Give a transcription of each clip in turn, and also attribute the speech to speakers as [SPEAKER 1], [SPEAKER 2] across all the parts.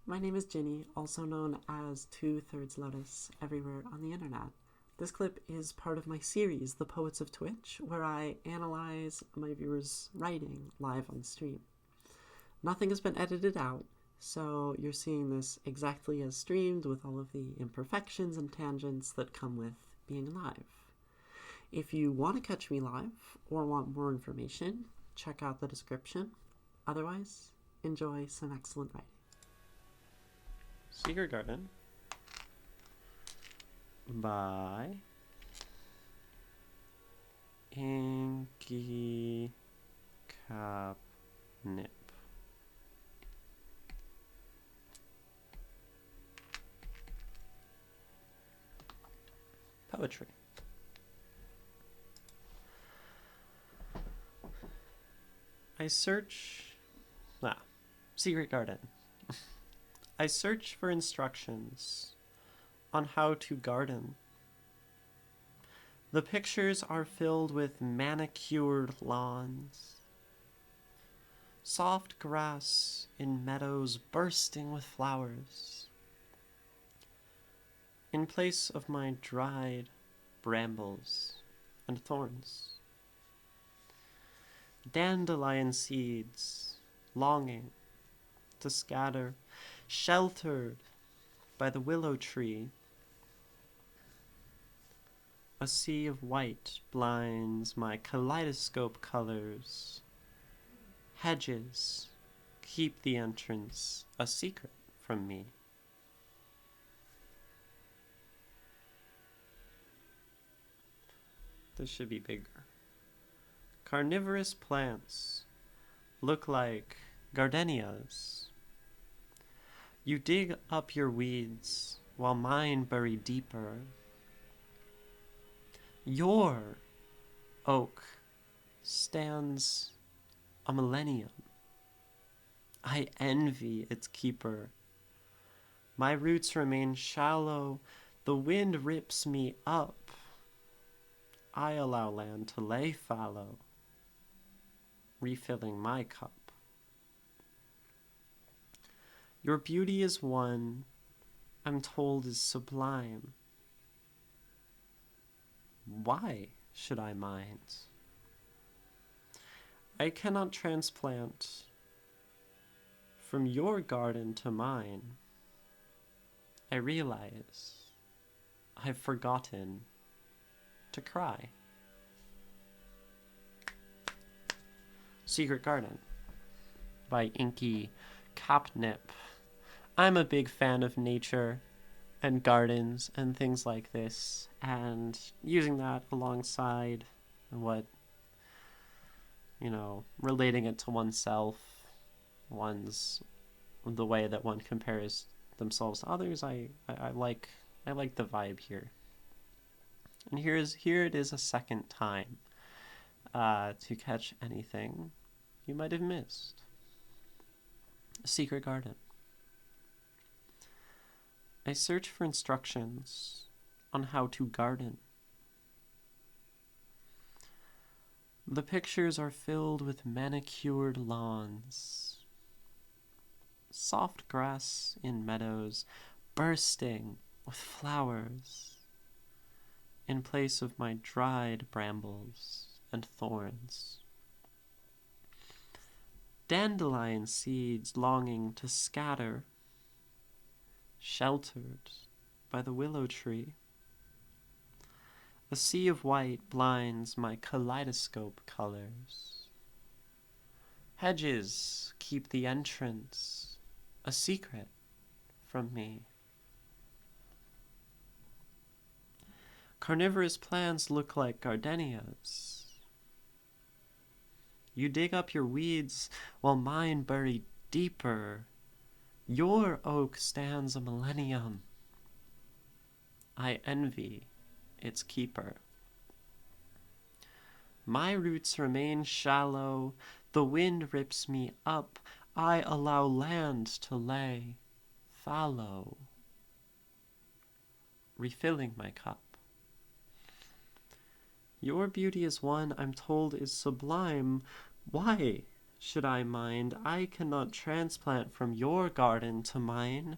[SPEAKER 1] My name is Ginny, also known as 2/3 Lotus, everywhere on the internet. This clip is part of my series, The Poets of Twitch, where I analyze my viewers' writing live on stream. Nothing has been edited out, so you're seeing this exactly as streamed with all of the imperfections and tangents that come with being live. If you want to catch me live or want more information, check out the description. Otherwise, enjoy some excellent writing. Secret Garden by InkyCapNip. Poetry. Secret Garden. I search for instructions on how to garden. The pictures are filled with manicured lawns, soft grass in meadows bursting with flowers. In place of my dried brambles and thorns, dandelion seeds longing to scatter, sheltered by the willow tree. A sea of white blinds my kaleidoscope colors. Hedges keep the entrance a secret from me. This should be bigger. Carnivorous plants look like gardenias. You dig up your weeds while mine bury deeper. Your oak stands a millennium. I envy its keeper. My roots remain shallow. The wind rips me up. I allow land to lay fallow, refilling my cup. Your beauty is one I'm told is sublime. Why should I mind? I cannot transplant from your garden to mine. I realize I've forgotten to cry. Secret Garden by InkyCapNip. I'm a big fan of nature and gardens and things like this, and using that alongside what, relating it to oneself, the way that one compares themselves to others, I like the vibe here. And here it is a second time to catch anything you might have missed. Secret Garden. I search for instructions on how to garden. The pictures are filled with manicured lawns, soft grass in meadows bursting with flowers, in place of my dried brambles and thorns. Dandelion seeds longing to scatter, sheltered by the willow tree. A sea of white blinds my kaleidoscope colors. Hedges keep the entrance a secret from me. Carnivorous plants look like gardenias. You dig up your weeds while mine bury deeper. Your oak stands a millennium. I envy its keeper. My roots remain shallow. The wind rips me up. I allow land to lay fallow, refilling my cup. Your beauty is one I'm told is sublime. Why should I mind, I cannot transplant from your garden to mine.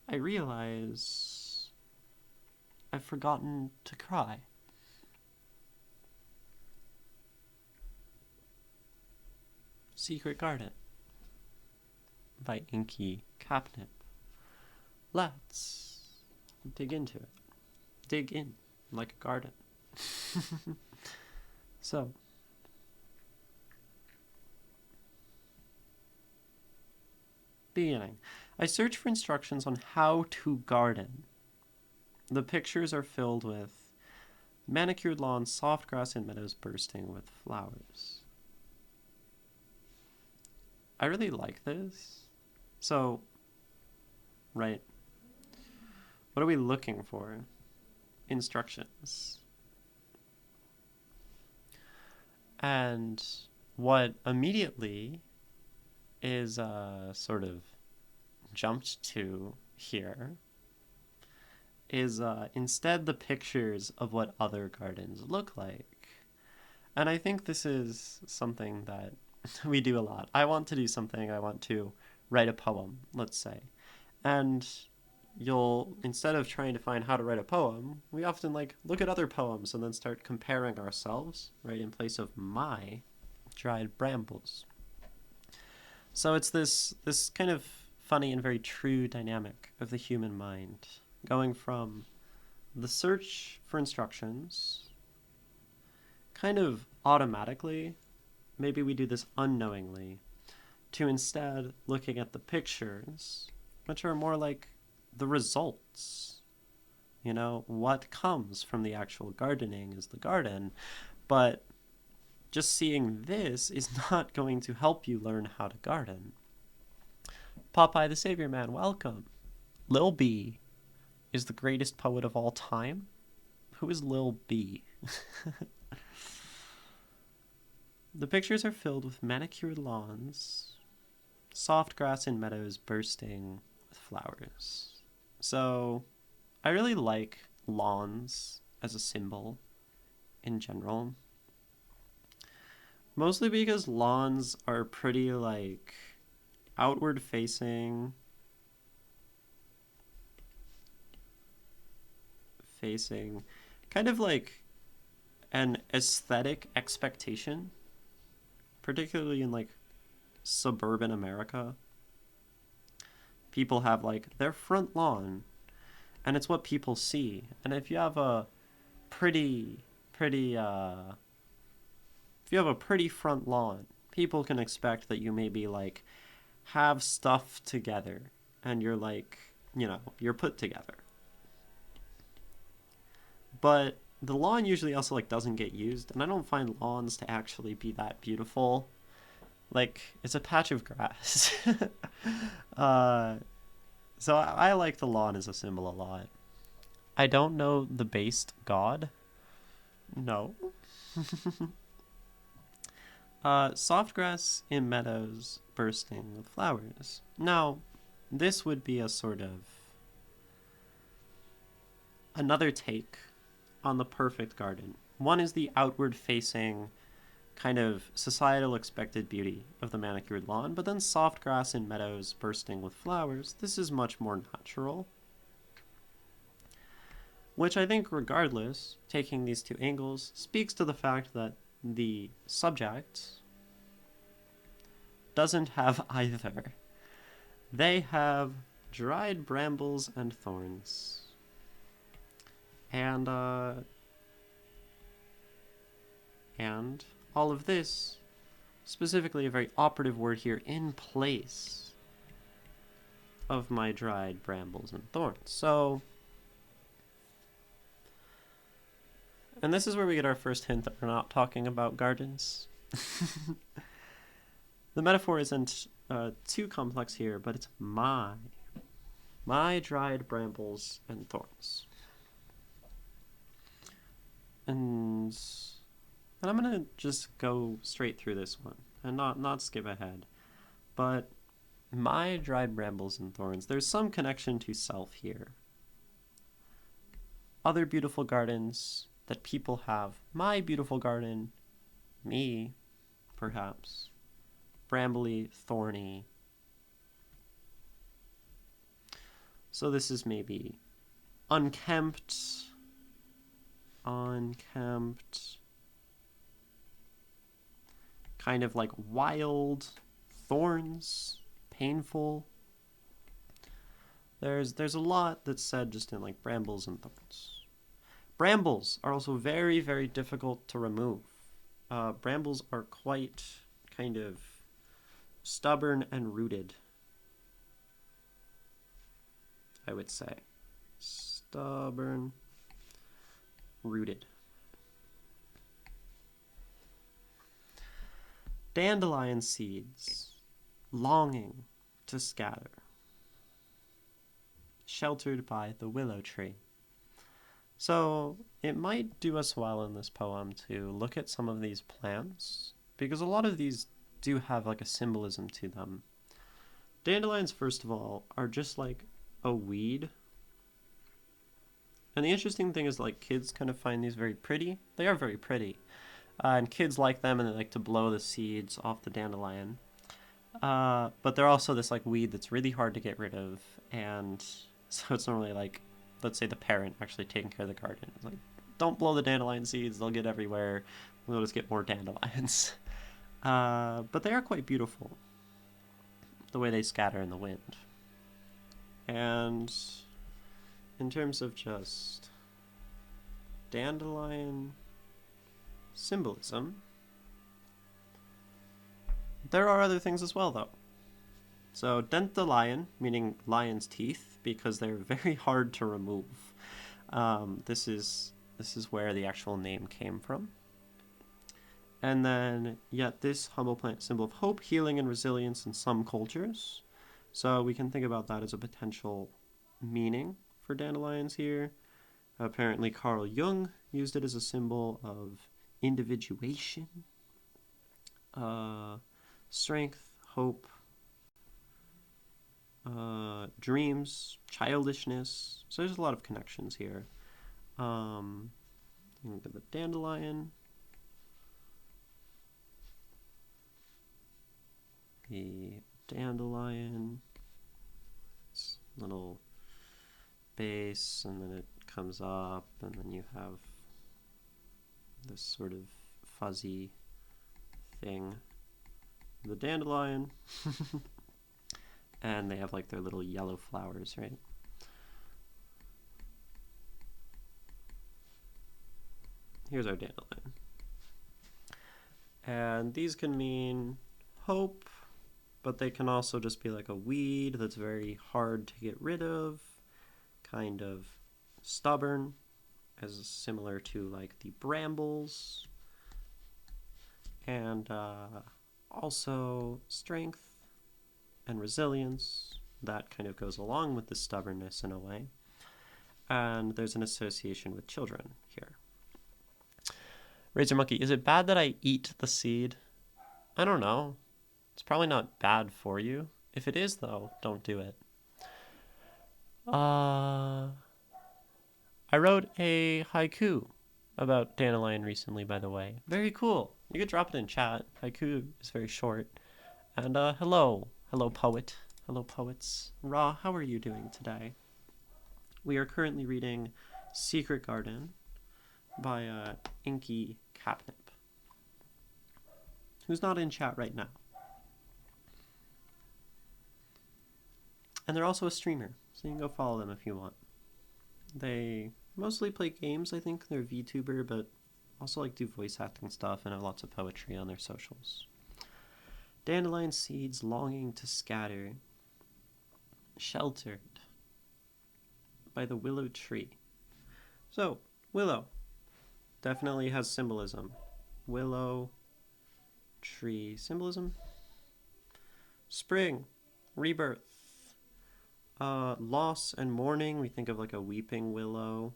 [SPEAKER 1] I realize I've forgotten to cry. Secret Garden by InkyCapNip. Let's dig into it. Dig in like a garden. So, beginning. I search for instructions on how to garden. The pictures are filled with manicured lawns, soft grass, and meadows bursting with flowers. I really like this. So, right. What are we looking for? Instructions. And what immediately is sort of jumped to here is instead the pictures of what other gardens look like. And I think this is something that we do a lot. I want to do something, I want to write a poem, let's say. And instead of trying to find how to write a poem, we often look at other poems and then start comparing ourselves, right, in place of my dried brambles. So it's this kind of funny and very true dynamic of the human mind, going from the search for instructions, kind of automatically, maybe we do this unknowingly, to instead looking at the pictures, which are more like the results. You know, what comes from the actual gardening is the garden, but just seeing this is not going to help you learn how to garden. Popeye the Savior Man, welcome. Lil B is the greatest poet of all time? Who is Lil B? The pictures are filled with manicured lawns, soft grass and meadows bursting with flowers. So, I really like lawns as a symbol in general. Mostly because lawns are pretty, outward facing, kind of like an aesthetic expectation, particularly in suburban America. People have their front lawn, and it's what people see. And if you have a pretty front lawn, people can expect that you maybe have stuff together, and you're you're put together. But the lawn usually also doesn't get used, and I don't find lawns to actually be that beautiful. It's a patch of grass. So I like the lawn as a symbol a lot. I don't know the based god. No. Soft grass in meadows bursting with flowers. Now, this would be a sort of another take on the perfect garden. One is the outward-facing kind of societal expected beauty of the manicured lawn, but then soft grass in meadows bursting with flowers. This is much more natural. Which I think, regardless, taking these two angles, speaks to the fact that the subject doesn't have either. They have dried brambles and thorns. And all of this, specifically a very operative word here, in place of my dried brambles and thorns. So, and this is where we get our first hint that we're not talking about gardens. The metaphor isn't too complex here, but it's my dried brambles and thorns. And I'm going to just go straight through this one and not skip ahead. But my dried brambles and thorns, there's some connection to self here. Other beautiful gardens that people have, my beautiful garden, me,
[SPEAKER 2] perhaps. Brambly, thorny. So this is maybe unkempt, kind of like wild, thorns, painful. There's a lot that's said just in like brambles and thorns. Brambles are also very, very difficult to remove. Brambles are quite kind of stubborn and rooted, I would say. Stubborn, rooted. Dandelion seeds, longing to scatter, sheltered by the willow tree. So it might do us well in this poem to look at some of these plants, because a lot of these do have like a symbolism to them. Dandelions, first of all, are just like a weed. And the interesting thing is, like, kids kind of find these very pretty. They are very pretty. And kids like them, and they like to blow the seeds off the dandelion. But they're also this like weed that's really hard to get rid of, and so it's normally like, let's say the parent actually taking care of the garden. It's like, don't blow the dandelion seeds, they'll get everywhere. We'll just get more dandelions. But they are quite beautiful, the way they scatter in the wind. And in terms of just dandelion symbolism, there are other things as well, though. So dentalion, meaning lion's teeth, because they're very hard to remove. This is where the actual name came from. And then, yet this humble plant symbol of hope, healing, and resilience in some cultures. So we can think about that as a potential meaning for dandelions here. Apparently Carl Jung used it as a symbol of individuation, strength, hope, dreams, childishness. So there's a lot of connections here. Look at the dandelion. The dandelion. It's little base, and then it comes up, and then you have this sort of fuzzy thing. The dandelion. And they have like their little yellow flowers, right? Here's our dandelion. And these can mean hope, but they can also just be like a weed that's very hard to get rid of, kind of stubborn, as similar to like the brambles, and also strength and resilience. That kind of goes along with the stubbornness in a way. And there's an association with children here. Razor Monkey, is it bad that I eat the seed? I don't know. It's probably not bad for you. If it is, though, don't do it. I wrote a haiku about dandelion recently, by the way. Very cool. You could drop it in chat. Haiku is very short. And hello. Hello, poet. Hello, poets. Ra, how are you doing today? We are currently reading Secret Garden by InkyCapNip, who's not in chat right now. And they're also a streamer, so you can go follow them if you want. They mostly play games, I think. They're a VTuber, but also like do voice acting stuff and have lots of poetry on their socials. Dandelion seeds longing to scatter, sheltered by the willow tree. So, willow definitely has symbolism. Willow tree symbolism. Spring, rebirth, loss and mourning. We think of like a weeping willow.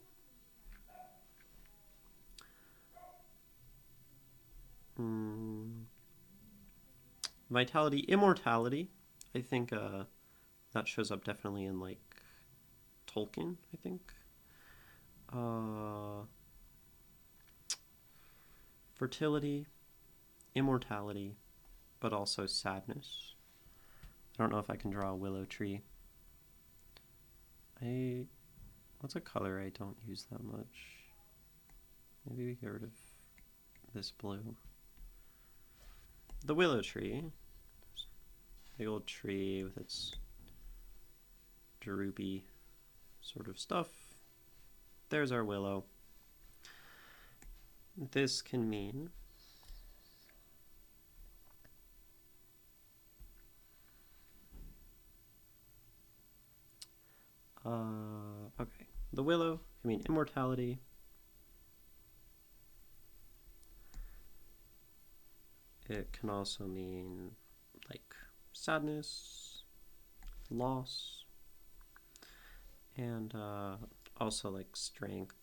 [SPEAKER 2] Vitality, immortality. I think that shows up definitely in like Tolkien, I think. Fertility, immortality, but also sadness. I don't know if I can draw a willow tree. What's a color I don't use that much? Maybe we get rid of this blue. The willow tree. Big old tree with its droopy sort of stuff. There's our willow. This can mean okay. The willow can mean immortality. It can also mean like sadness, loss, and also like strength.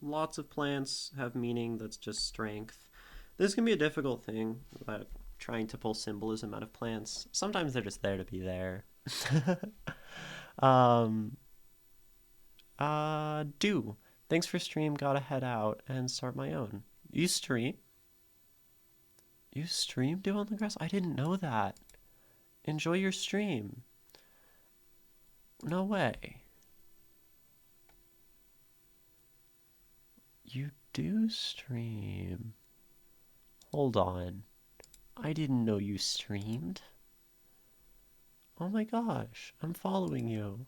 [SPEAKER 2] Lots of plants have meaning that's just strength. This can be a difficult thing about trying to pull symbolism out of plants. Sometimes they're just there to be there. Do. Thanks for stream. Gotta head out and start my own. You stream? You stream Dew on the Grass? I didn't know that. Enjoy your stream. No way. You do stream. Hold on. I didn't know you streamed. Oh my gosh, I'm following you.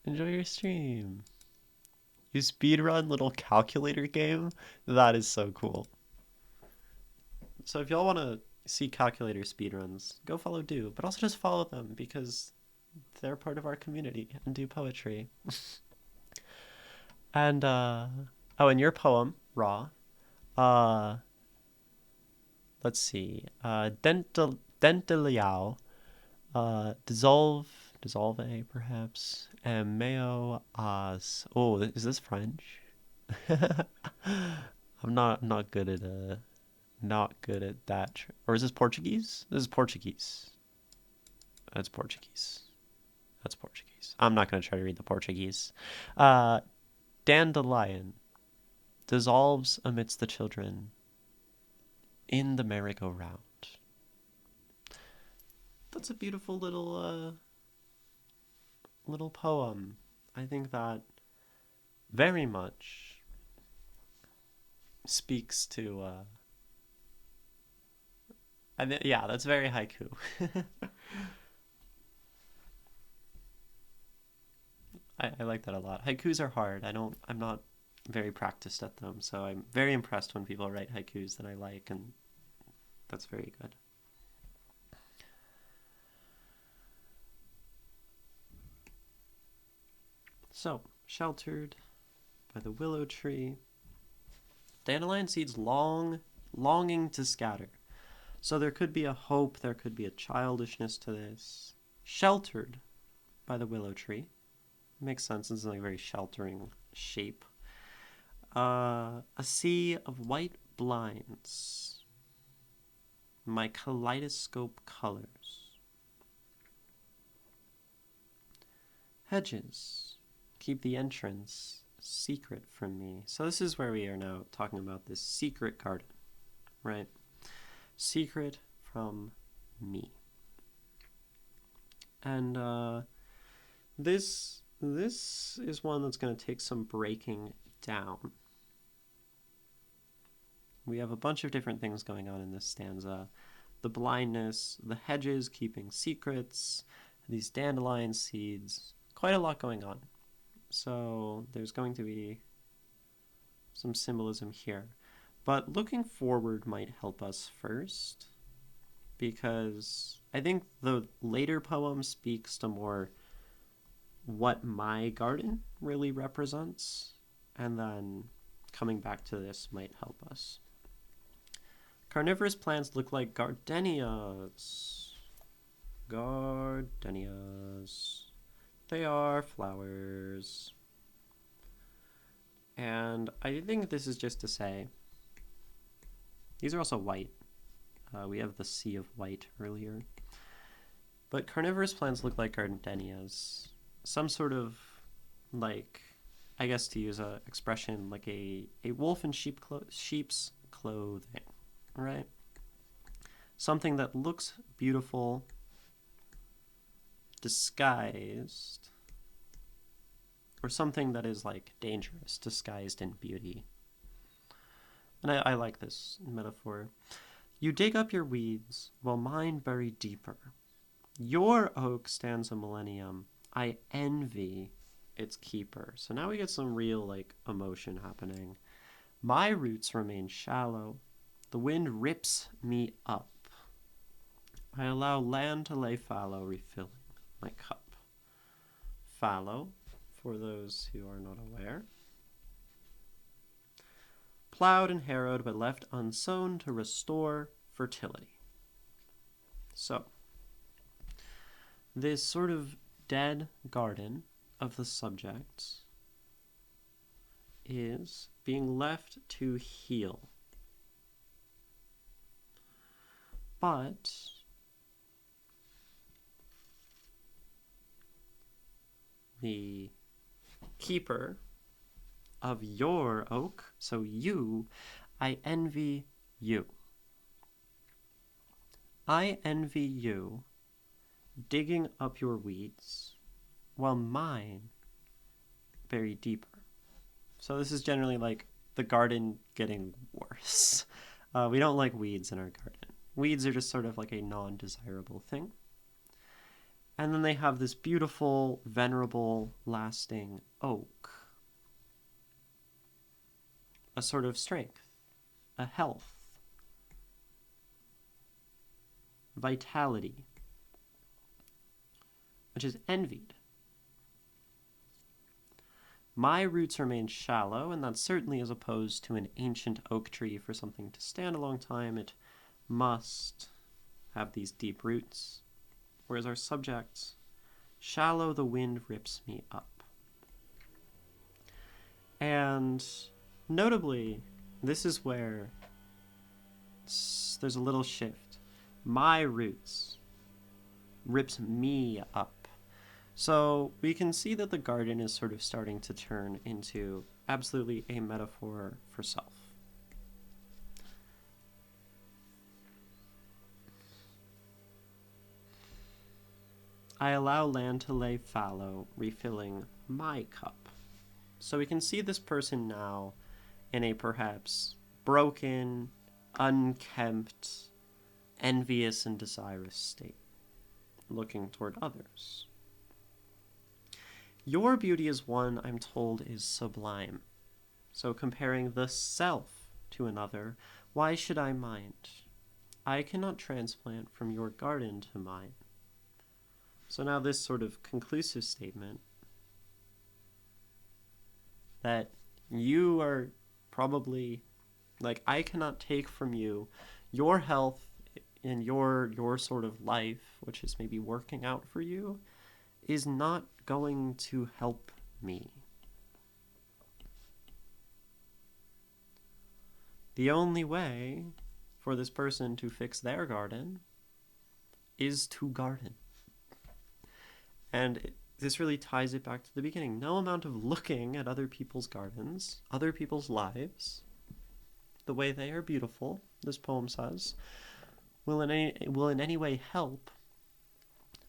[SPEAKER 2] Enjoy your stream. You speedrun little calculator game? That is so cool. So if y'all want to see calculator speedruns, go follow Do, but also just follow them because they're part of our community and do poetry. And and your poem, Raw, let's see, Dentiliao, dissolve perhaps, and meo as. Oh, is this French? I'm not good at that. Or is this Portuguese? This is Portuguese. That's Portuguese. That's Portuguese. I'm not gonna try to read the Portuguese. Dandelion dissolves amidst the children in the merry-go-round. That's a beautiful little poem. I think that very much speaks to yeah, that's very haiku. I like that a lot. Haikus are hard. I'm not very practiced at them, so I'm very impressed when people write haikus that I like, and that's very good. So, sheltered by the willow tree. Dandelion seeds longing to scatter. So there could be a hope, there could be a childishness to this. Sheltered by the willow tree. Makes sense, it's like a very sheltering shape. A sea of white blinds. My kaleidoscope colors. Hedges keep the entrance secret from me. So this is where we are now talking about this secret garden, right? Secret from me. And this is one that's going to take some breaking down. We have a bunch of different things going on in this stanza. The blindness, the hedges keeping secrets, these dandelion seeds, quite a lot going on. So there's going to be some symbolism here. But looking forward might help us first, because I think the later poem speaks to more what my garden really represents, and then coming back to this might help us. Carnivorous plants look like gardenias. Gardenias. They are flowers. And I think this is just to say, these are also white. We have the sea of white earlier. But carnivorous plants look like gardenias. Some sort of, like, I guess to use a expression like a wolf in sheep's clothing, right? Something that looks beautiful, disguised, or something that is like dangerous, disguised in beauty. And I like this metaphor. You dig up your weeds, while mine bury deeper. Your oak stands a millennium. I envy its keeper. So now we get some real like emotion happening. My roots remain shallow. The wind rips me up. I allow land to lay fallow, refilling my cup. Fallow, for those who are not aware. Plowed and harrowed, but left unsown to restore fertility. So, this sort of dead garden of the subject is being left to heal. But the keeper of your oak, so you, I envy you. I envy you digging up your weeds while mine bury deeper. So this is generally like the garden getting worse. We don't like weeds in our garden. Weeds are just sort of like a non-desirable thing. And then they have this beautiful, venerable, lasting oak. A sort of strength, a health, vitality, which is envied. My roots remain shallow, and that certainly is opposed to an ancient oak tree. For something to stand a long time, it must have these deep roots. Whereas our subject, shallow the wind rips me up. And notably, this is where there's a little shift. My roots rips me up. So we can see that the garden is sort of starting to turn into absolutely a metaphor for self. I allow land to lay fallow, refilling my cup. So we can see this person now in a perhaps broken, unkempt, envious and desirous state, looking toward others. Your beauty is one I'm told is sublime. So comparing the self to another, why should I mind? I cannot transplant from your garden to mine. So now this sort of conclusive statement that you are probably, like, I cannot take from you your health and your sort of life, which is maybe working out for you, is not going to help me. The only way for this person to fix their garden is to garden. And this really ties it back to the beginning. No amount of looking at other people's gardens, other people's lives, the way they are beautiful, this poem says, will in any way help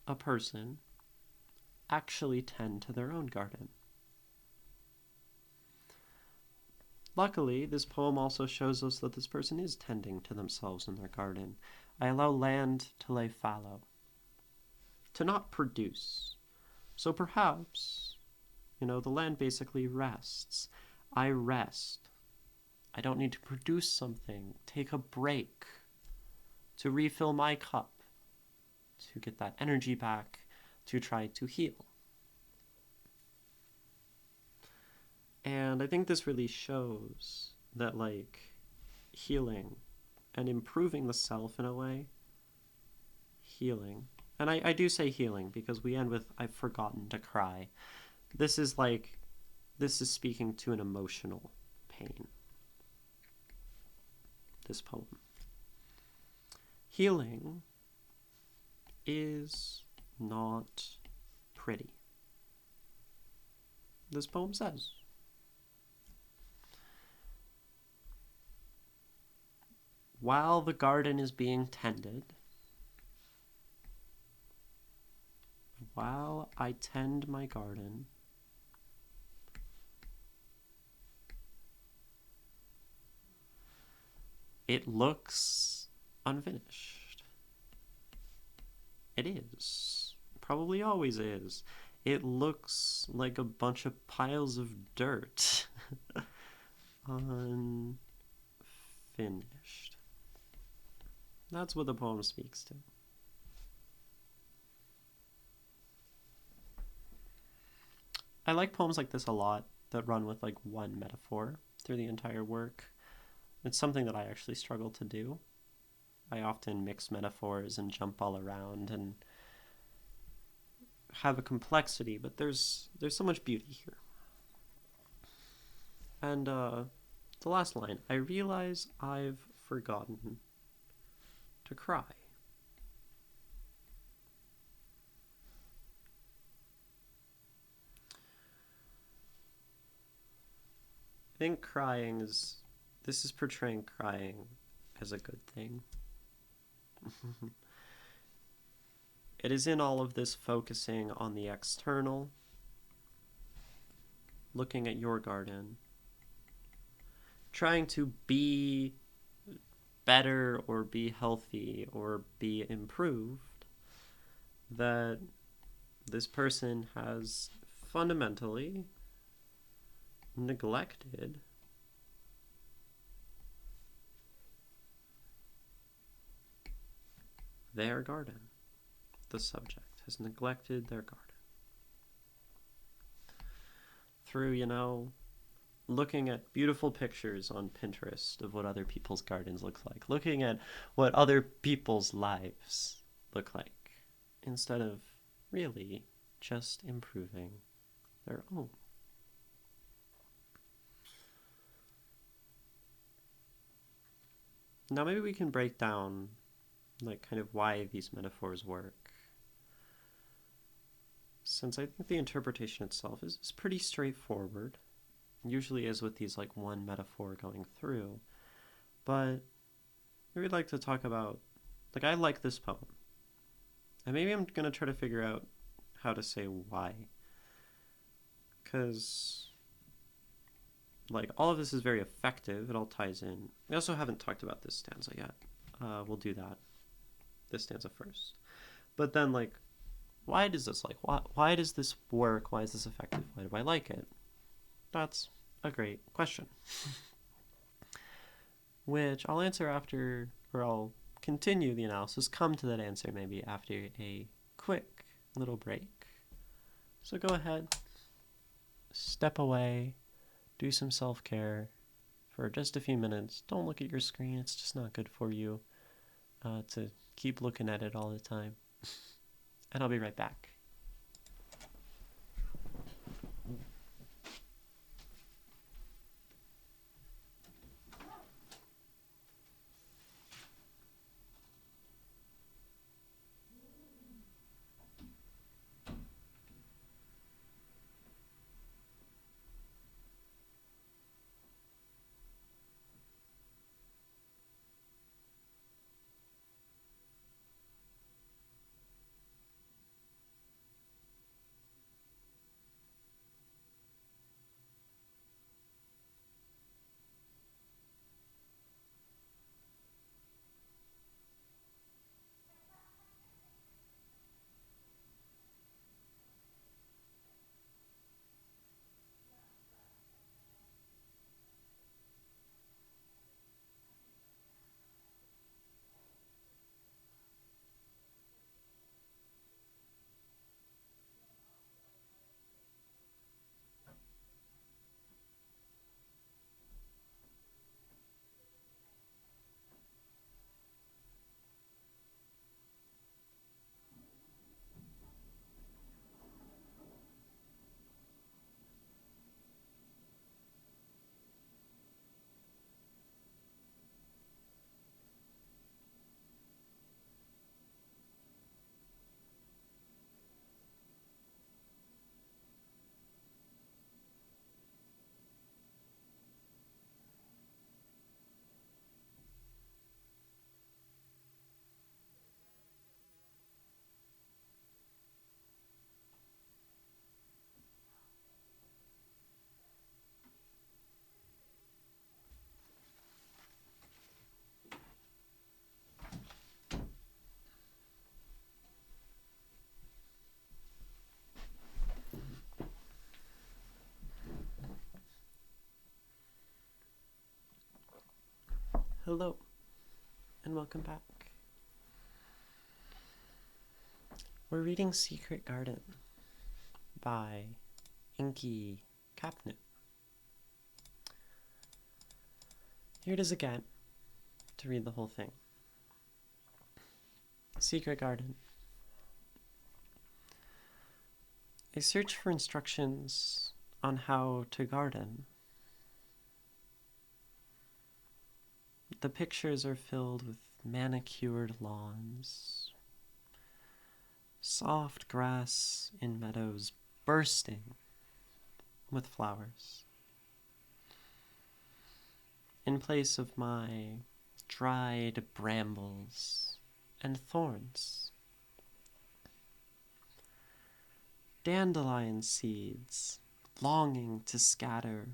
[SPEAKER 2] a person actually tend to their own garden. Luckily, this poem also shows us that this person is tending to themselves in their garden. I allow land to lay fallow, to not produce. So perhaps, the land basically rests. I rest. I don't need to produce something, take a break, to refill my cup, to get that energy back, to try to heal. And I think this really shows that, healing and improving the self in a way, healing. And I do say healing because we end with, I've forgotten to cry. This is speaking to an emotional pain, this poem. Healing is not pretty. This poem says while the garden is being tended, while I tend my garden, it looks unfinished. It is. Probably always is. It looks like a bunch of piles of dirt. Unfinished. That's what the poem speaks to. I like poems like this a lot that run with like one metaphor through the entire work. It's something that I actually struggle to do. I often mix metaphors and jump all around and have a complexity, but there's so much beauty here. And the last line, I realize I've forgotten to cry. I think this is portraying crying as a good thing. It is in all of this focusing on the external, looking at your garden, trying to be better or be healthy or be improved, that this person has fundamentally neglected their garden. The subject has neglected their garden. Through, looking at beautiful pictures on Pinterest of what other people's gardens look like, looking at what other people's lives look like, instead of really just improving their own. Now maybe we can break down kind of why these metaphors work. Since I think the interpretation itself is pretty straightforward, usually is with these one metaphor going through, but we'd like to talk about, I like this poem, and maybe I'm going to try to figure out how to say why, because all of this is very effective. It all ties in. We also haven't talked about this stanza yet. We'll do that. This stanza first. But then, why does this, why does this work? Why is this effective? Why do I like it? That's a great question. Which I'll answer after, or I'll continue the analysis, come to that answer maybe after a quick little break. So go ahead, step away, do some self-care for just a few minutes. Don't look at your screen. It's just not good for you to keep looking at it all the time. And I'll be right back. Hello, and welcome back. We're reading Secret Garden by InkyCapNip. Here it is again, to read the whole thing. Secret Garden. I search for instructions on how to garden. The pictures are filled with manicured lawns, soft grass in meadows bursting with flowers. In place of my dried brambles and thorns, dandelion seeds longing to scatter,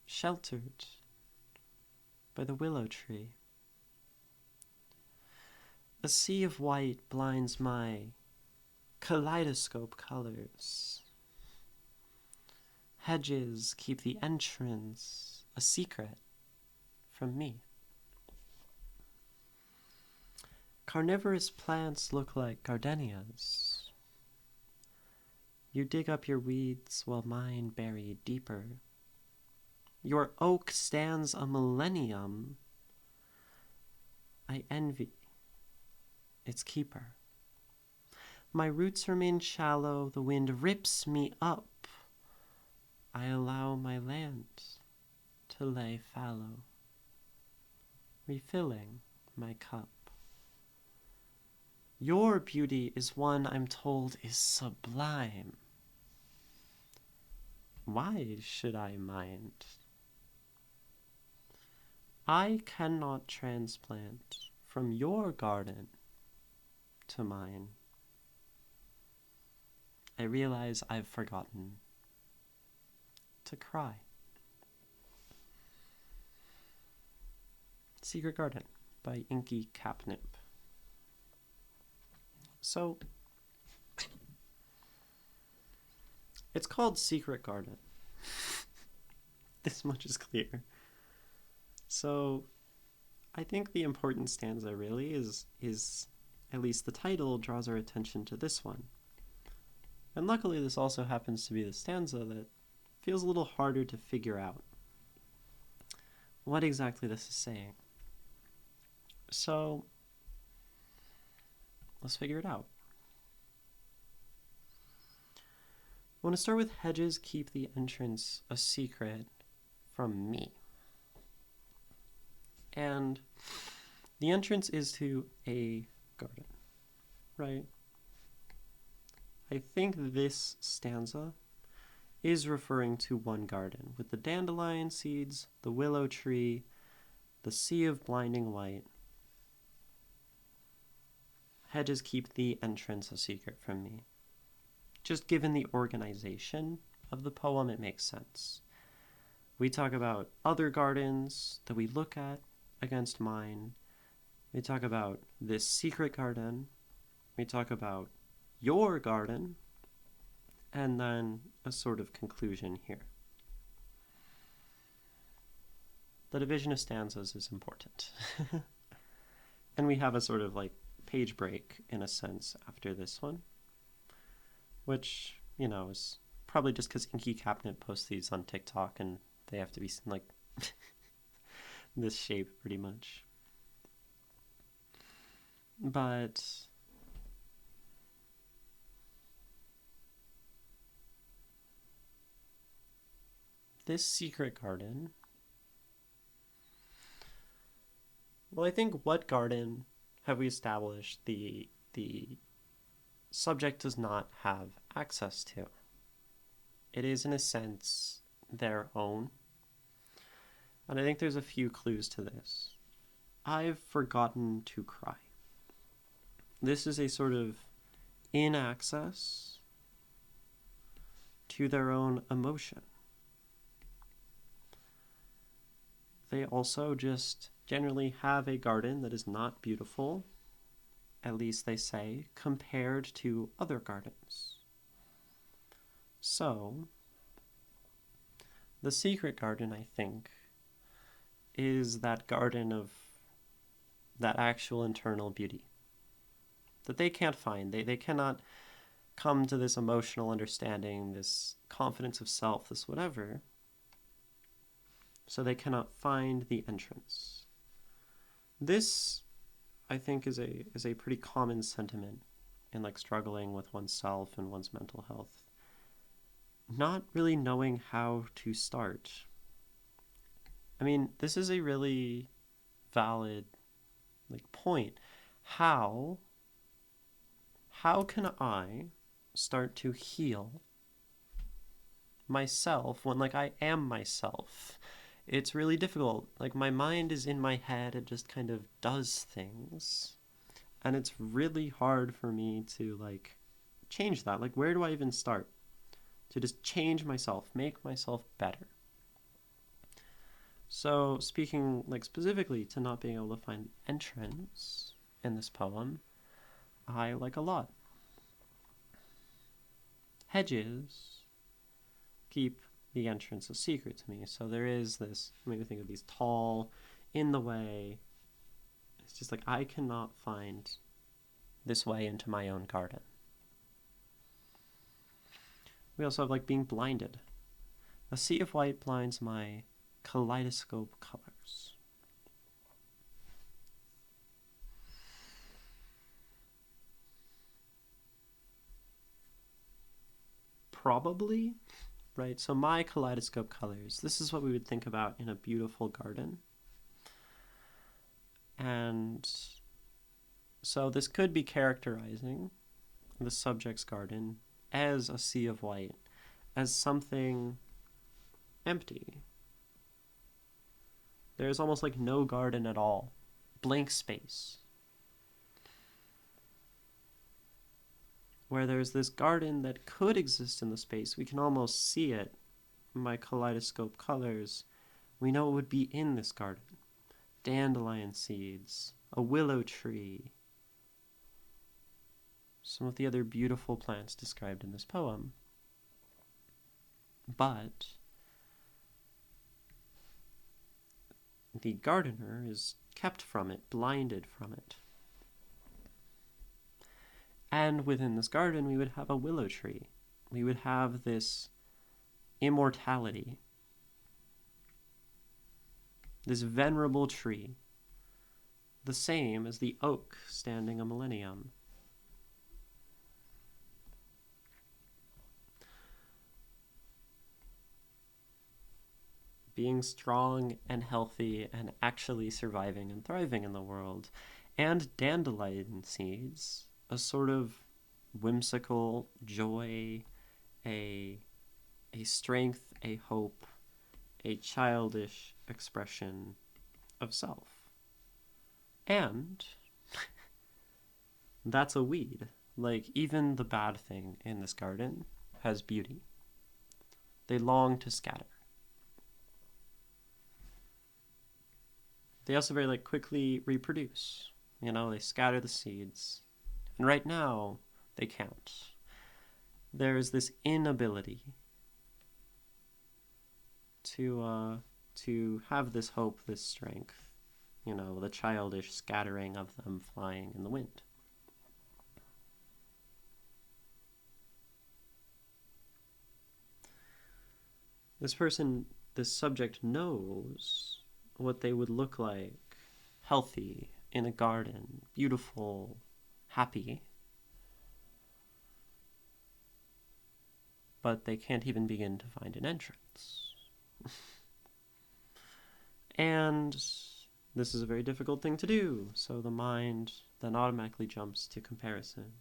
[SPEAKER 2] sheltered by the willow tree. A sea of white blinds my kaleidoscope colors. Hedges keep the entrance a secret from me. Carnivorous plants look like gardenias. You dig up your weeds while mine bury deeper. Your oak stands a millennium. I envy its keeper. My roots remain shallow, the wind rips me up. I allow my land to lay fallow, refilling my cup. Your beauty is one I'm told is sublime. Why should I mind? I cannot transplant from your garden to mine. I realize I've forgotten to cry. Secret Garden by InkyCapNip. So, it's called Secret Garden. This much is clear. So, I think the important stanza really is at least the title draws our attention to this one. And luckily this also happens to be the stanza that feels a little harder to figure out what exactly this is saying. So, let's figure it out. I want to start with hedges keep the entrance a secret from me. And the entrance is to a garden, right? I think this stanza is referring to one garden with the dandelion seeds, the willow tree, the sea of blinding white. Hedges keep the entrance a secret from me. Just given the organization of the poem, it makes sense. We talk about other gardens that we look at against mine. We talk about this secret garden. We talk about your garden. And then a sort of conclusion here. The division of stanzas is important. And we have a sort of like page break, in a sense, after this one. Which, is probably just because InkyCapNip posts these on TikTok and they have to be like this shape pretty much. But this secret garden, well, I think what garden have we established the subject does not have access to? It is, in a sense, their own. And I think there's a few clues to this. I've forgotten to cry. This is a sort of in-access to their own emotion. They also just generally have a garden that is not beautiful, at least they say, compared to other gardens. So, the secret garden, I think, is that garden of that actual internal beauty that they can't find. They cannot come to this emotional understanding, this confidence of self, this whatever. So they cannot find the entrance. This, I think, is a pretty common sentiment in like struggling with oneself and one's mental health. Not really knowing how to start. I mean, this is a really valid like point. How can I start to heal myself when like I am myself? It's really difficult. Like my mind is in my head, it just kind of does things. And it's really hard for me to like change that. Like where do I even start? To just change myself, make myself better. So speaking like specifically to not being able to find entrance in this poem, I like a lot. Hedges keep the entrance a secret to me. So there is this, made me think of these tall, in the way. It's just like I cannot find this way into my own garden. We also have like being blinded. A sea of white blinds my kaleidoscope colors. Probably, right? So my kaleidoscope colors, this is what we would think about in a beautiful garden. And so this could be characterizing the subject's garden as a sea of white, as something empty. There's almost like no garden at all, blank space. Where there's this garden that could exist in the space, we can almost see it. My kaleidoscope colors, we know it would be in this garden. Dandelion seeds, a willow tree, some of the other beautiful plants described in this poem. But the gardener is kept from it, blinded from it. And within this garden, we would have a willow tree. We would have this immortality, this venerable tree, the same as the oak standing a millennium. Being strong and healthy and actually surviving and thriving in the world. And dandelion seeds, a sort of whimsical joy, a strength, a hope, a childish expression of self. And that's a weed. Like, even the bad thing in this garden has beauty. They long to scatter. They also very like quickly reproduce. You know, they scatter the seeds. And right now, they can't. There's this inability to have this hope, this strength. You know, the childish scattering of them flying in the wind. This person, this subject knows what they would look like, healthy, in a garden, beautiful, happy. But they can't even begin to find an entrance. And this is a very difficult thing to do, so the mind then automatically jumps to comparison.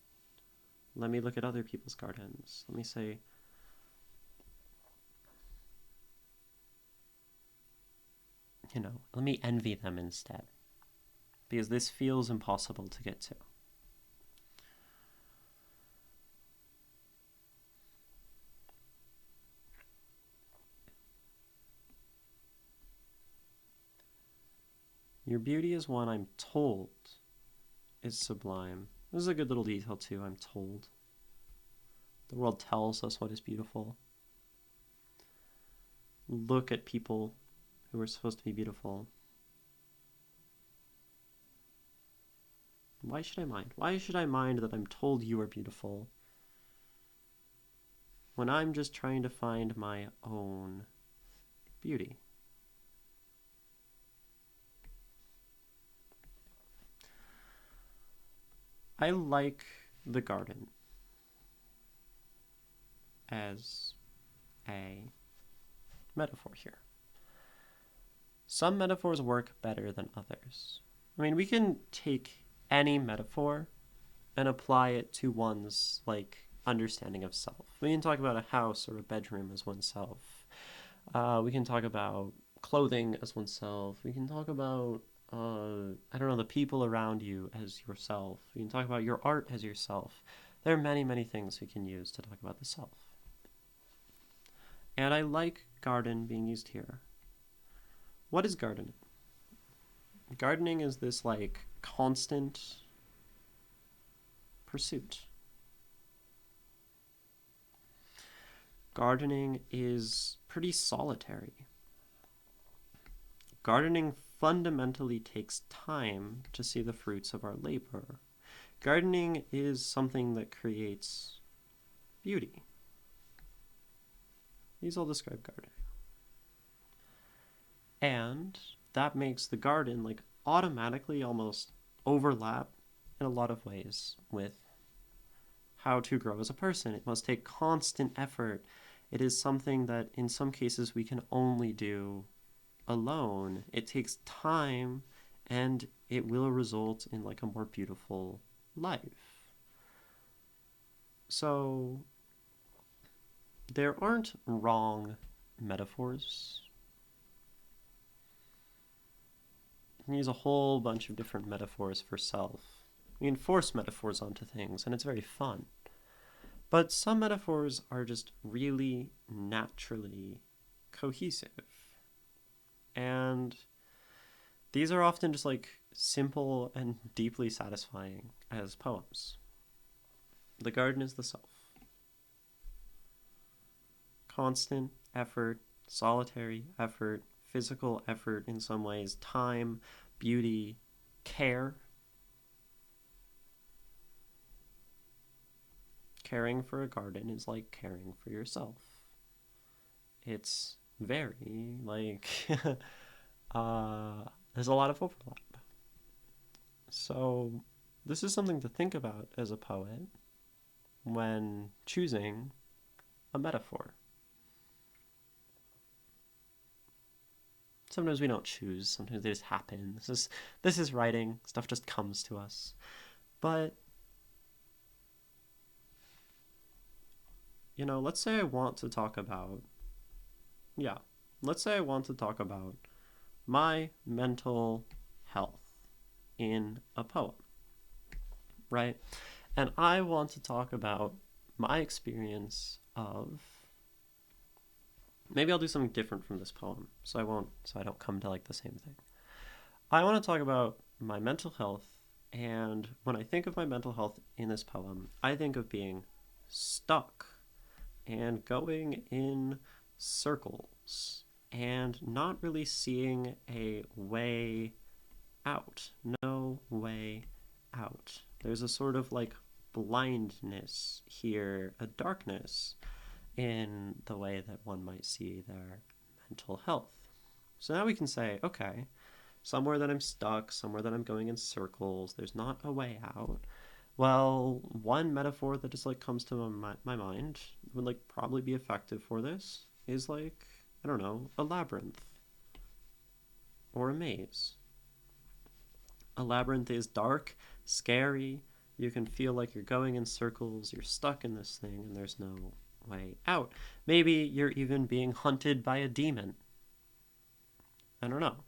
[SPEAKER 2] Let me look at other people's gardens. Let me say, you know, let me envy them instead. Because this feels impossible to get to. Your beauty is one I'm told is sublime. This is a good little detail too, I'm told. The world tells us what is beautiful. Look at people who are supposed to be beautiful. Why should I mind? Why should I mind that I'm told you are beautiful when I'm just trying to find my own beauty? I like the garden as a metaphor here. Some metaphors work better than others. I mean, we can take any metaphor and apply it to one's understanding of self. We can talk about a house or a bedroom as oneself. We can talk about clothing as oneself. We can talk about the people around you as yourself. We can talk about your art as yourself. There are many, many things we can use to talk about the self. And I like garden being used here. What is gardening? Gardening is this constant pursuit. Gardening is pretty solitary. Gardening fundamentally takes time to see the fruits of our labor. Gardening is something that creates beauty. These all describe gardening. And that makes the garden automatically almost overlap in a lot of ways with how to grow as a person. It must take constant effort. It is something that in some cases we can only do alone. It takes time, and it will result in a more beautiful life. So there aren't wrong metaphors. You can use a whole bunch of different metaphors for self. We can force metaphors onto things, and it's very fun. But some metaphors are just really naturally cohesive. And these are often just simple and deeply satisfying as poems. The garden is the self. Constant effort, solitary effort, physical effort in some ways, time, beauty, care. Caring for a garden is like caring for yourself. It's very there's a lot of overlap. So this is something to think about as a poet when choosing a metaphor. Sometimes we don't choose. Sometimes they just happen. This is writing. Stuff just comes to us. But let's say I want to talk about my mental health in a poem, right? And I want to talk about my experience of, maybe I'll do something different from this poem, so I don't come to the same thing. I want to talk about my mental health, and when I think of my mental health in this poem, I think of being stuck and going in circles and not really seeing a way out. No way out. There's a sort of blindness here, a darkness in the way that one might see their mental health. So now we can say, okay, somewhere that I'm stuck, somewhere that I'm going in circles, there's not a way out. Well, one metaphor that just comes to my mind would probably be effective for this is I don't know, a labyrinth or a maze. A labyrinth is dark, scary. You can feel like you're going in circles, you're stuck in this thing, and there's no way out. Maybe you're even being hunted by a demon. I don't know.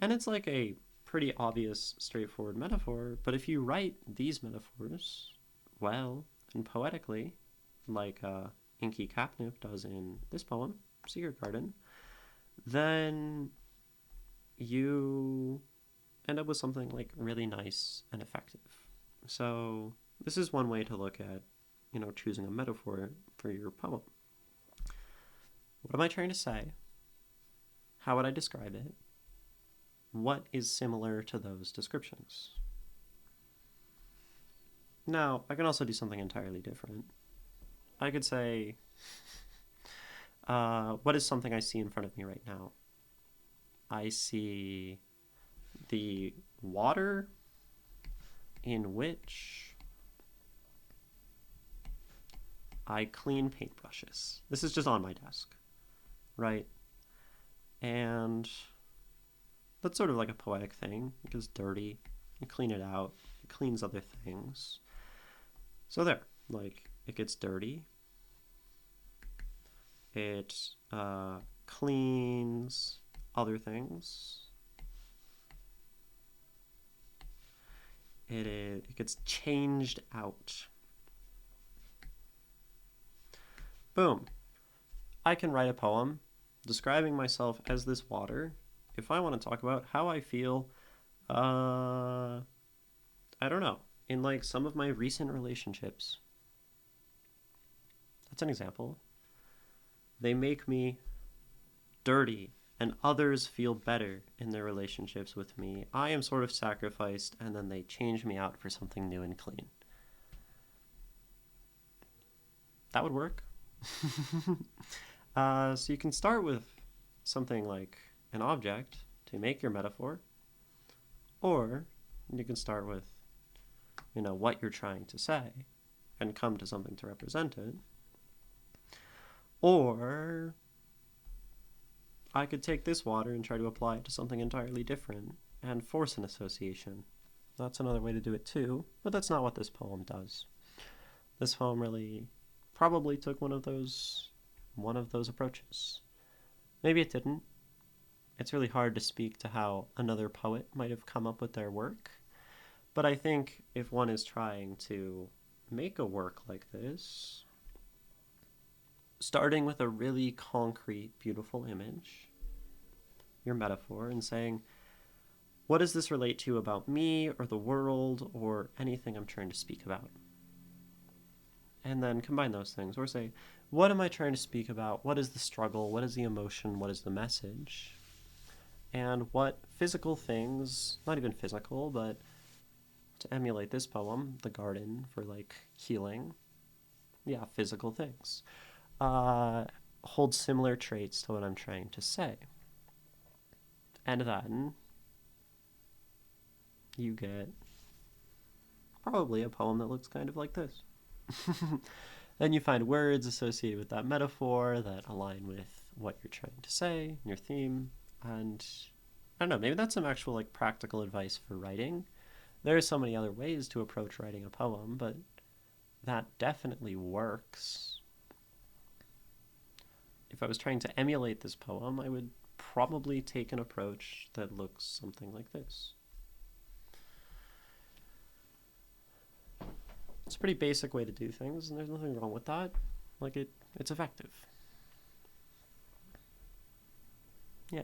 [SPEAKER 2] And it's a pretty obvious, straightforward metaphor, but if you write these metaphors well and poetically, InkyCapNip does in this poem, Secret Garden, then you end up with something really nice and effective. So this is one way to look at, choosing a metaphor for your poem. What am I trying to say? How would I describe it? What is similar to those descriptions? Now, I can also do something entirely different. I could say, what is something I see in front of me right now? I see the water in which I clean paintbrushes. This is just on my desk, right? And that's sort of like a poetic thing, because dirty, you clean it out, it cleans other things. So there, like, it gets dirty, it cleans other things, it gets changed out. Boom. I can write a poem describing myself as this water if I want to talk about how I feel, I don't know, in like some of my recent relationships. That's an example. They make me dirty and others feel better in their relationships with me. I am sort of sacrificed and then they change me out for something new and clean. That would work. So you can start with something like an object to make your metaphor, or you can start with, what you're trying to say and come to something to represent it. Or I could take this water and try to apply it to something entirely different and force an association. That's another way to do it too, but that's not what this poem does. This poem really probably took one of those approaches. Maybe it didn't. It's really hard to speak to how another poet might have come up with their work, but I think if one is trying to make a work like this, starting with a really concrete, beautiful image, your metaphor, and saying, what does this relate to about me or the world or anything I'm trying to speak about? And then combine those things, or say, what am I trying to speak about? What is the struggle? What is the emotion? What is the message? And what physical things, not even physical, but to emulate this poem, the garden for like healing, physical things, hold similar traits to what I'm trying to say. And then you get probably a poem that looks kind of like this. Then you find words associated with that metaphor that align with what you're trying to say, your theme, and I don't know, maybe that's some actual like practical advice for writing. There are so many other ways to approach writing a poem, but that definitely works. If I was trying to emulate this poem, I would probably take an approach that looks something like this. It's a pretty basic way to do things, and there's nothing wrong with that. Like, it's effective. Yeah.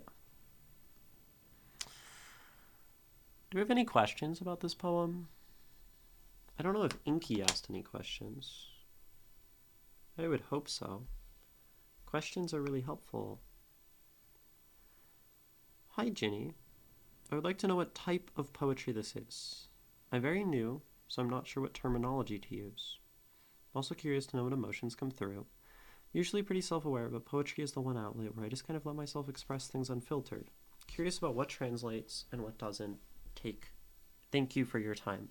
[SPEAKER 2] Do we have any questions about this poem? I don't know if Inky asked any questions. I would hope so. Questions are really helpful. Hi, Ginny. I would like to know what type of poetry this is. I'm very new, so I'm not sure what terminology to use. I'm also curious to know what emotions come through. Usually pretty self-aware, but poetry is the one outlet where I just kind of let myself express things unfiltered. Curious about what translates and what doesn't. Thank you for your time.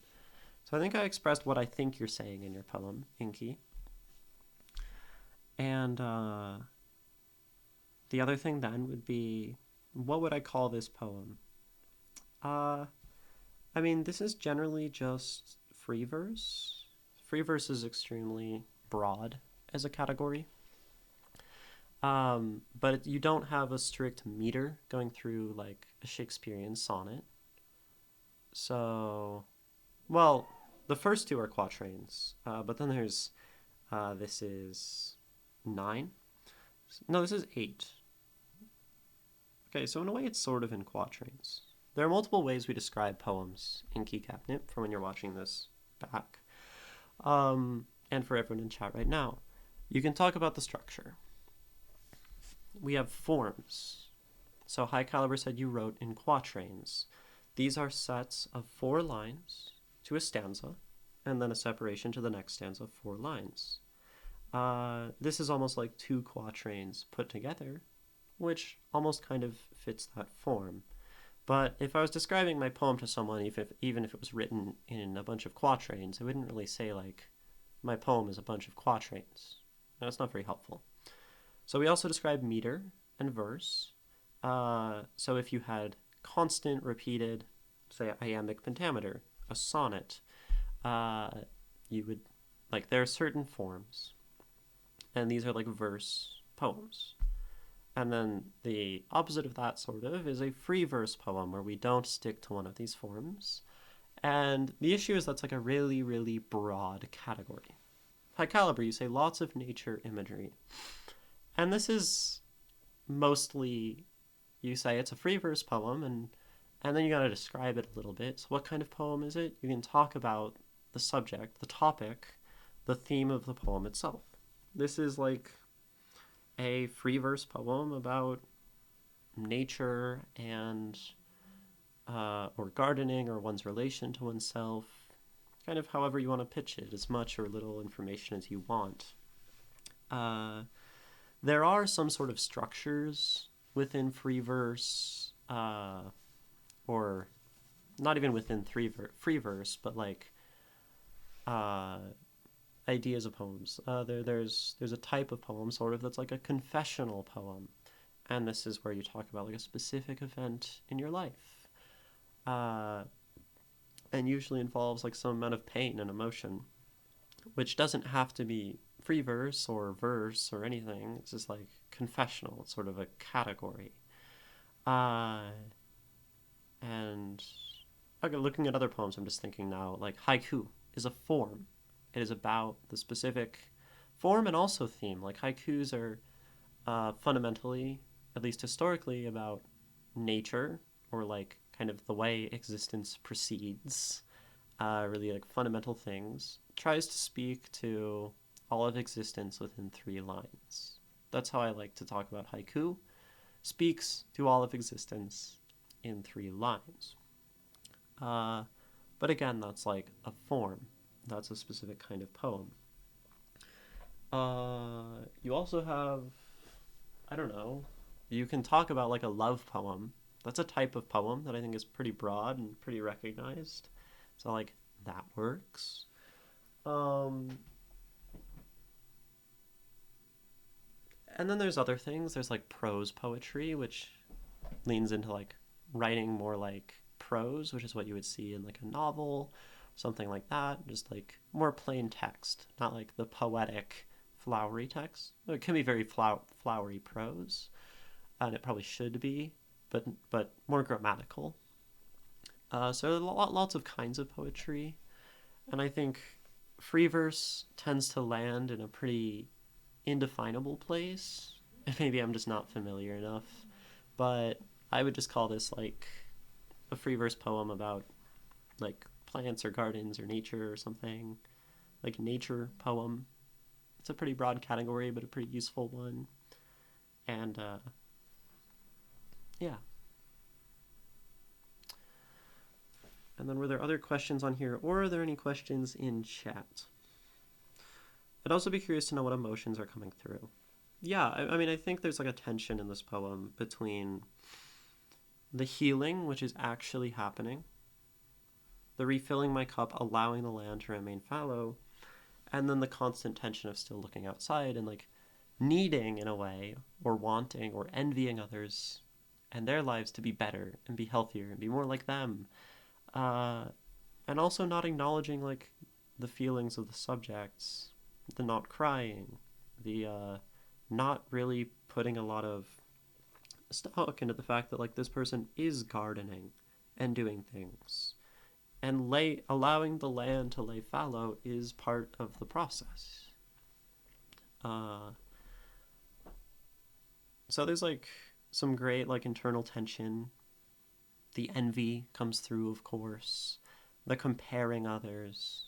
[SPEAKER 2] So I think I expressed what I think you're saying in your poem, Inky. And the other thing then would be, what would I call this poem? This is generally just free verse. Free verse is extremely broad as a category. But you don't have a strict meter going through like a Shakespearean sonnet. So, well, the first two are quatrains, but then there's, this is 9. No, this is 8. Okay, so in a way it's sort of in quatrains. There are multiple ways we describe poems in InkyCapNip for when you're watching this back. And for everyone in chat right now. You can talk about the structure. We have forms. So High Caliber said you wrote in quatrains. These are sets of 4 lines to a stanza, and then a separation to the next stanza of 4 lines. This is almost like 2 quatrains put together, which almost kind of fits that form. But if I was describing my poem to someone, even if it was written in a bunch of quatrains, I wouldn't really say, like, my poem is a bunch of quatrains. That's not very helpful. So we also describe meter and verse. So if you had constant, repeated, say, iambic pentameter, a sonnet, you would, like, there are certain forms, and these are like verse poems. And then the opposite of that, sort of, is a free verse poem where we don't stick to one of these forms. And the issue is that's like a really, really broad category. High caliber, you say lots of nature imagery. And this is mostly, you say it's a free verse poem, and then you gotta describe it a little bit. So what kind of poem is it? You can talk about the subject, the topic, the theme of the poem itself. This is like a free verse poem about nature and or gardening or one's relation to oneself, kind of however you want to pitch it, as much or little information as you want. There are some sort of structures within free verse, or not even within free verse, but like ideas of poems. There's a type of poem sort of that's like a confessional poem, and this is where you talk about like a specific event in your life, and usually involves like some amount of pain and emotion, which doesn't have to be free verse or anything. It's just like confessional. It's sort of a category. And okay, looking at other poems, I'm just thinking now, like haiku is a form. It is about the specific form and also theme. Like haikus are fundamentally, at least historically, about nature, or like kind of the way existence proceeds, really like fundamental things. It tries to speak to all of existence within 3 lines. That's how I like to talk about haiku. Speaks to all of existence in 3 lines. But again, that's like a form. That's a specific kind of poem. You also have, I don't know, you can talk about like a love poem. That's a type of poem that I think is pretty broad and pretty recognized. So like that works. And then there's other things. There's like prose poetry, which leans into like writing more like prose, which is what you would see in like a novel, something like that. Just like more plain text, not like the poetic, flowery text. It can be very flowery prose, and it probably should be, but more grammatical. So lots of kinds of poetry, and I think free verse tends to land in a pretty indefinable place. Maybe I'm just not familiar enough, but I would just call this like a free verse poem about like plants or gardens or nature or something. Like nature poem. It's a pretty broad category, but a pretty useful one. And yeah. And then were there other questions on here, or are there any questions in chat? I'd also be curious to know what emotions are coming through. Yeah, I mean, I think there's like a tension in this poem between the healing, which is actually happening, the refilling my cup, allowing the land to remain fallow, and then the constant tension of still looking outside and like needing in a way, or wanting or envying others and their lives to be better and be healthier and be more like them. And also not acknowledging like the feelings of the subjects, the not crying, the not really putting a lot of stock into the fact that like this person is gardening and doing things, and allowing the land to lay fallow is part of the process. So there's like some great like internal tension. The envy comes through, of course. The comparing others,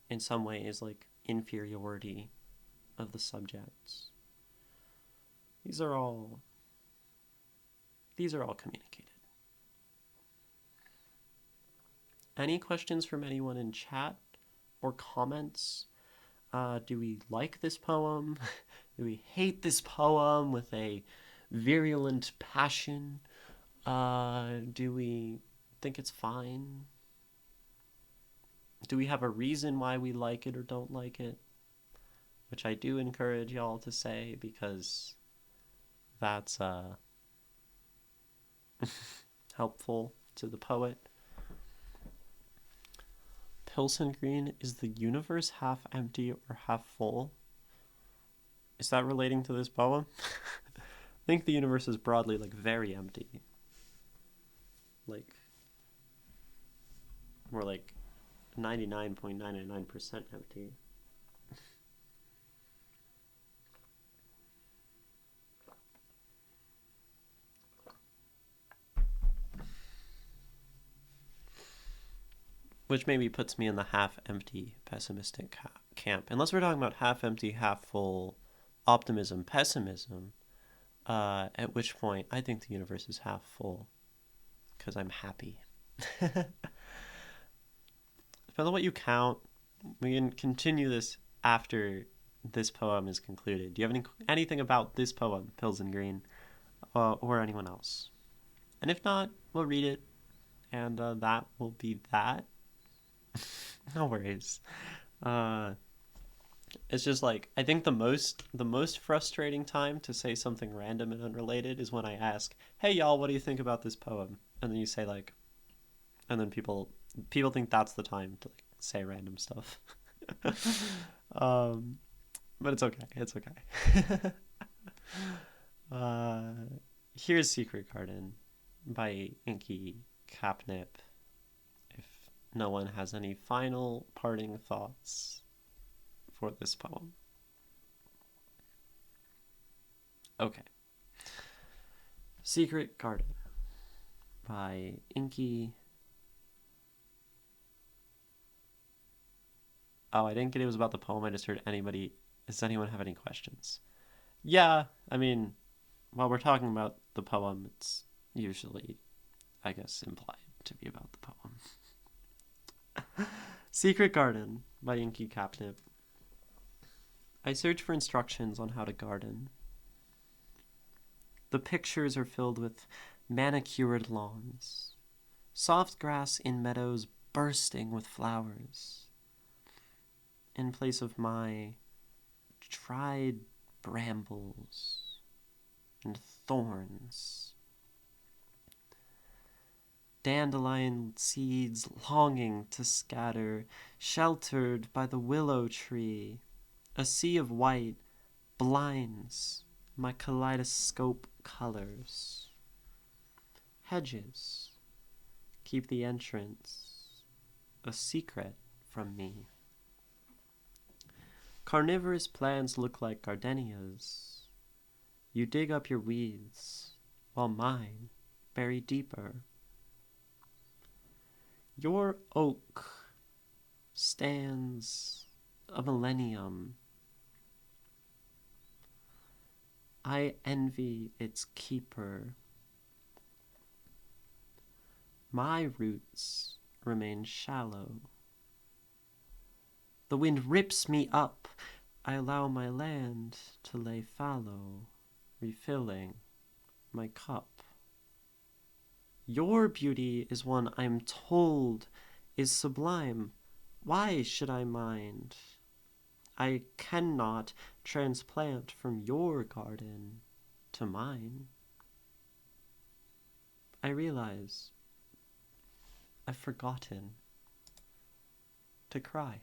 [SPEAKER 2] in some ways like inferiority of the subjects. These are all communicated. Any questions from anyone in chat or comments. Do we like this poem? Do we hate this poem with a virulent passion? Do we think it's fine? Do we have a reason why we like it or don't like it? Which I do encourage y'all to say, because that's helpful to the poet. Pilsen Green, is the universe half empty or half full? Is that relating to this poem? I think the universe is broadly like very empty. Like, more like 99.999% empty. Which maybe puts me in the half-empty, pessimistic camp. Unless we're talking about half-empty, half-full optimism, pessimism, at which point I think the universe is half full, because I'm happy. Depends on what you count. We can continue this after this poem is concluded. Do you have anything about this poem, Pilsen Green, or anyone else? And if not, we'll read it, and that will be that. No worries. It's just like, I think the most frustrating time to say something random and unrelated is when I ask, "Hey y'all, what do you think about this poem?" And then you say like, and then people think that's the time to like say random stuff. But it's okay. It's okay. Here's Secret Garden by InkyCapNip. If no one has any final parting thoughts for this poem. Okay. Secret Garden by Inky. Oh, I didn't get it was about the poem. I just heard anybody. Does anyone have any questions? Yeah, I mean, while we're talking about the poem, it's usually, I guess, implied to be about the poem. Secret Garden by InkyCapNip. I search for instructions on how to garden. The pictures are filled with manicured lawns, soft grass in meadows bursting with flowers. In place of my dried brambles and thorns, dandelion seeds longing to scatter, sheltered by the willow tree. A sea of white blinds my kaleidoscope colors. Hedges keep the entrance a secret from me. Carnivorous plants look like gardenias. You dig up your weeds, while mine bury deeper. Your oak stands a millennium. I envy its keeper. My roots remain shallow. The wind rips me up. I allow my land to lay fallow, refilling my cup. Your beauty is one I'm told is sublime. Why should I mind? I cannot transplant from your garden to mine. I realize I've forgotten to cry.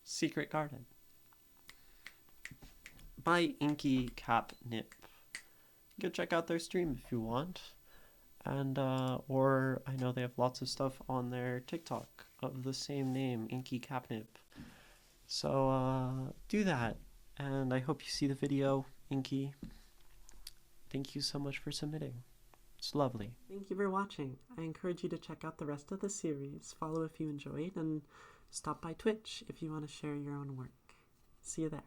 [SPEAKER 2] Secret Garden by InkyCapNip. Go check out their stream if you want. And, or I know they have lots of stuff on their TikTok of the same name, InkyCapNip. So, do that. And I hope you see the video, Inky. Thank you so much for submitting. It's lovely.
[SPEAKER 1] Thank you for watching. I encourage you to check out the rest of the series, follow if you enjoyed, and stop by Twitch if you want to share your own work. See you there.